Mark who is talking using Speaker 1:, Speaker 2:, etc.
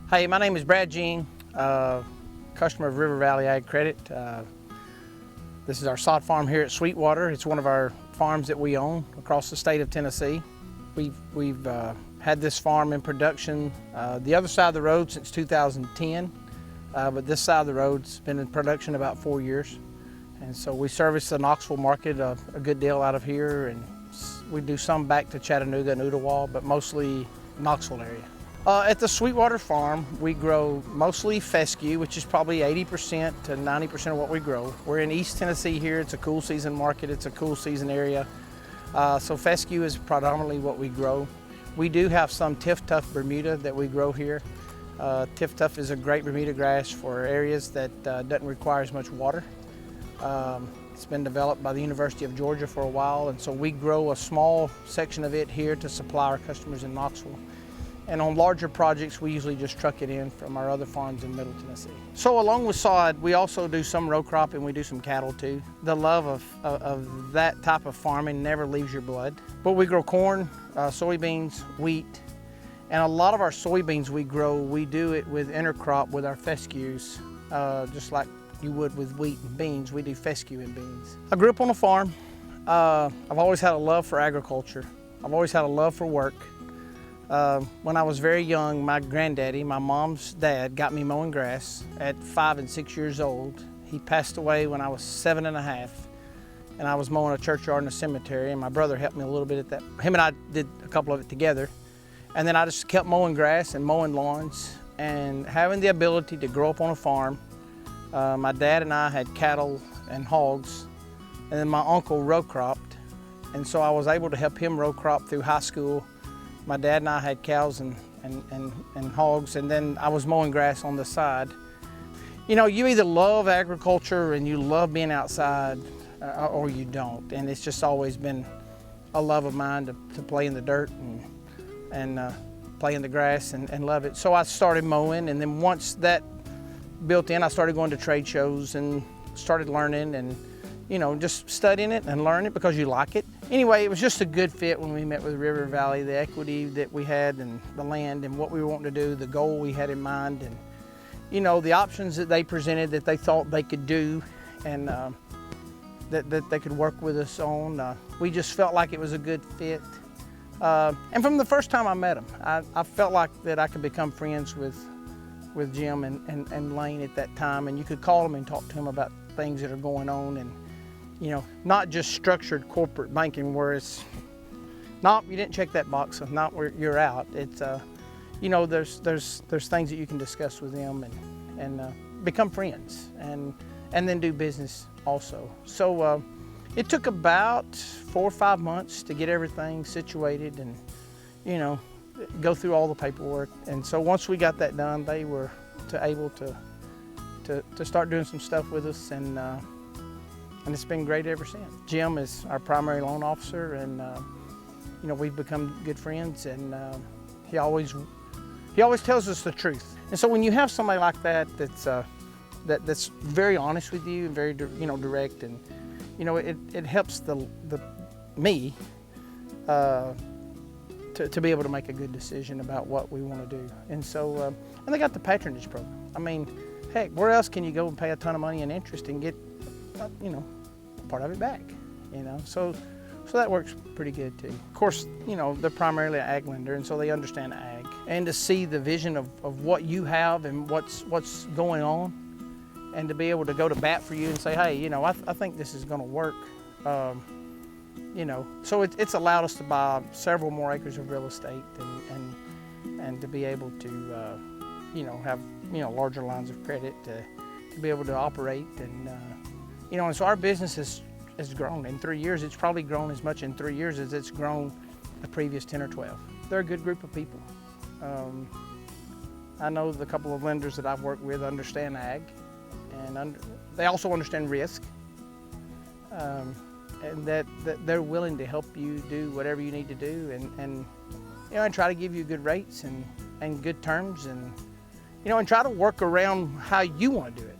Speaker 1: Hey, my name is Brad Jean, customer of River Valley Ag Credit. This is our sod farm here at Sweetwater. It's one of our farms that we own across the state of Tennessee. We've had this farm in production the other side of the road since 2010, but this side of the road's been in production about 4 years. And so we service the Knoxville market a good deal out of here, and we do some back to Chattanooga and Ooltewah, but mostly Knoxville area. At the Sweetwater farm, we grow mostly fescue, which is probably 80% to 90% of what we grow. We're in East Tennessee here. It's a cool season market. It's a cool season area. So fescue is predominantly what we grow. We do have some Tiff-Tuff Bermuda that we grow here. Tiff-Tuff is a great Bermuda grass for areas that doesn't require as much water. It's been developed by the University of Georgia for a while, and so we grow a small section of it here to supply our customers in Knoxville. And on larger projects, we usually just truck it in from our other farms in Middle Tennessee. So along with sod, we also do some row crop and we do some cattle too. The love of that type of farming never leaves your blood. But we grow corn, soybeans, wheat, and a lot of our soybeans we grow, we do it with intercrop with our fescues, just like you would with wheat and beans. We do fescue and beans. I grew up on a farm. I've always had a love for agriculture. I've always had a love for work. When I was very young, my granddaddy, my mom's dad, got me mowing grass at 5 and 6 years old. He passed away when I was 7.5, and I was mowing a churchyard and a cemetery, and my brother helped me a little bit at that. Him and I did a couple of it together, and then I just kept mowing grass and mowing lawns and having the ability to grow up on a farm. My dad and I had cattle and hogs, and then my uncle row cropped, and so I was able to help him row crop through high school. My dad and I had cows and hogs, and then I was mowing grass on the side. You know, you either love agriculture and you love being outside, or you don't. And it's just always been a love of mine to play in the dirt and play in the grass and love it. So I started mowing, and then once that built in, I started going to trade shows and started learning and, you know, just studying it and learning it because you like it. Anyway, it was just a good fit when we met with River Valley, the equity that we had and the land and what we were wanting to do, the goal we had in mind, and, you know, the options that they presented that they thought they could do and that they could work with us on. We just felt like it was a good fit. And from the first time I met him, I felt like that I could become friends with Jim and Lane at that time, and you could call him and talk to him about things that are going on, and, you know, not just structured corporate banking where it's not, you didn't check that box, so not where you're out. It's, you know, there's things that you can discuss with them and become friends and then do business also. So it took about 4 or 5 months to get everything situated and, you know, go through all the paperwork. And so once we got that done, they were able to start doing some stuff with us, and it's been great ever since. Jim is our primary loan officer, and you know, we've become good friends, and he always tells us the truth. And so when you have somebody like that that's very honest with you and very, you know, direct, and, you know, it helps me to be able to make a good decision about what we want to do. And so and they got the patronage program. I mean, heck, where else can you go and pay a ton of money in interest and get, you know, part of it back, you know? So that works pretty good too. Of course, you know, they're primarily an ag lender, and so they understand ag. And to see the vision of what you have and what's going on, and to be able to go to bat for you and say, hey, you know, I think this is gonna work. You know, so it's allowed us to buy several more acres of real estate and to be able to, you know, have, you know, larger lines of credit to be able to operate, and you know, and so our business has grown. In 3 years, it's probably grown as much in 3 years as it's grown the previous 10 or 12. They're a good group of people. I know the couple of lenders that I've worked with understand ag, and they also understand risk, and that they're willing to help you do whatever you need to do, and you know, and try to give you good rates and good terms, and, you know, and try to work around how you want to do it.